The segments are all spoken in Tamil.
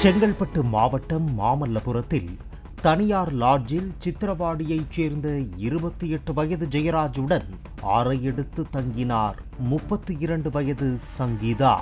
செங்கல்பட்டு மாவட்டம் மாமல்லபுரத்தில் தனியார் லாட்ஜில் சித்திரவாடியைச் சேர்ந்த 28 வயது ஜெயராஜுடன் அறையெடுத்து தங்கினார் 32 வயது சங்கீதா.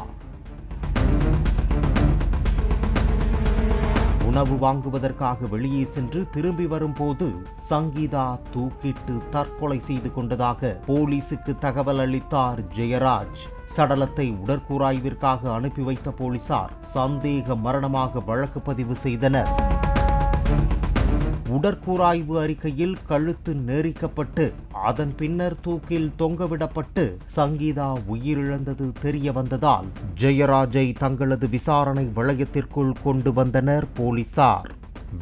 உணவு வாங்குவதற்காக வெளியே சென்று திரும்பி வரும்போது சங்கீதா தூக்கிட்டு தற்கொலை செய்து கொண்டதாக போலீசுக்கு தகவல் அளித்தார் ஜெயராஜ். சடலத்தை உடற்கூராய்விற்காக அனுப்பி வைத்த போலீசார் சந்தேக மரணமாக வழக்கு பதிவு செய்தனர். உடற்கூராய்வு அறிக்கையில் கழுத்து நெரிக்கப்பட்டு அதன் பின்னர் தூக்கில் தொங்கவிடப்பட்டு சங்கீதா உயிரிழந்தது தெரிய வந்ததால் ஜெயராஜை தங்களது விசாரணை வளையத்திற்குள் கொண்டு வந்தனர் போலீசார்.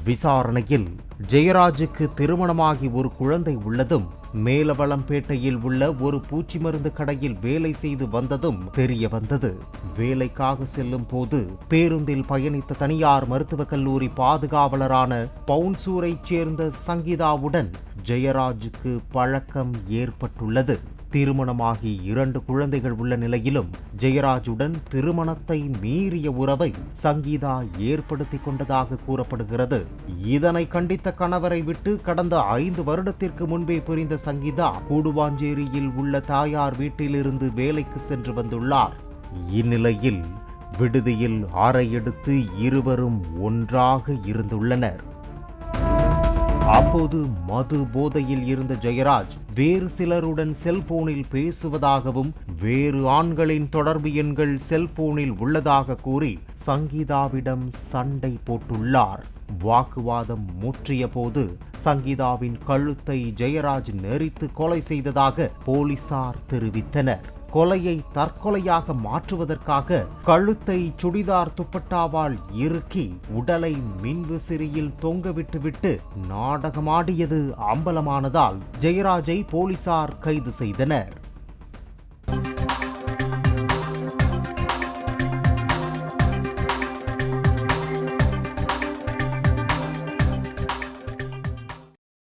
விசாரணையில் ஜெயராஜுக்கு திருமணமாகி ஒரு குழந்தை உள்ளதும் மேலவளம்பேட்டையில் உள்ள ஒரு பூச்சி மருந்து கடையில் வேலை செய்து வந்ததும் தெரிய வந்தது. வேலைக்காக செல்லும் போது பேருந்தில் பயணித்த தனியார் மருத்துவக் கல்லூரி பாதுகாவலரான பவுன்சூரைச் சேர்ந்த சங்கீதாவுடன் ஜெயராஜுக்கு பழக்கம் ஏற்பட்டுள்ளது. திருமணமாகி 2 குழந்தைகள் உள்ள நிலையிலும் ஜெயராஜுடன் திருமணத்தை மீறிய உறவை சங்கீதா ஏற்படுத்தி கொண்டதாக கூறப்படுகிறது. இதனை கண்டித்த கணவரை விட்டு கடந்த 5 வருடத்திற்கு முன்பே பிரிந்த சங்கீதா கூடுவாஞ்சேரியில் உள்ள தாயார் வீட்டிலிருந்து வேலைக்கு சென்று வந்துள்ளார். இந்நிலையில் விடுதியில் அறையெடுத்து இருவரும் ஒன்றாக இருந்துள்ளனர். அப்போது மது போதையில் இருந்த ஜெயராஜ் வேறு சிலருடன் செல்போனில் பேசுவதாகவும் வேறு ஆண்களின் தொடர்பு எண்கள் செல்போனில் உள்ளதாக கூறி சங்கீதாவிடம் சண்டை போட்டுள்ளார். வாக்குவாதம் முற்றிய போது சங்கீதாவின் கழுத்தை ஜெயராஜ் நெரித்து கொலை செய்ததாக போலீசார் தெரிவித்தனர். கொலையை தற்கொலையாக மாற்றுவதற்காக கழுத்தை சுடிதார் துப்பட்டாவால் இறுக்கி உடலை மின்விசிறியில் தொங்கவிட்டுவிட்டு நாடகமாடியது அம்பலமானதால் ஜெயராஜை போலீசார் கைது செய்தனர்.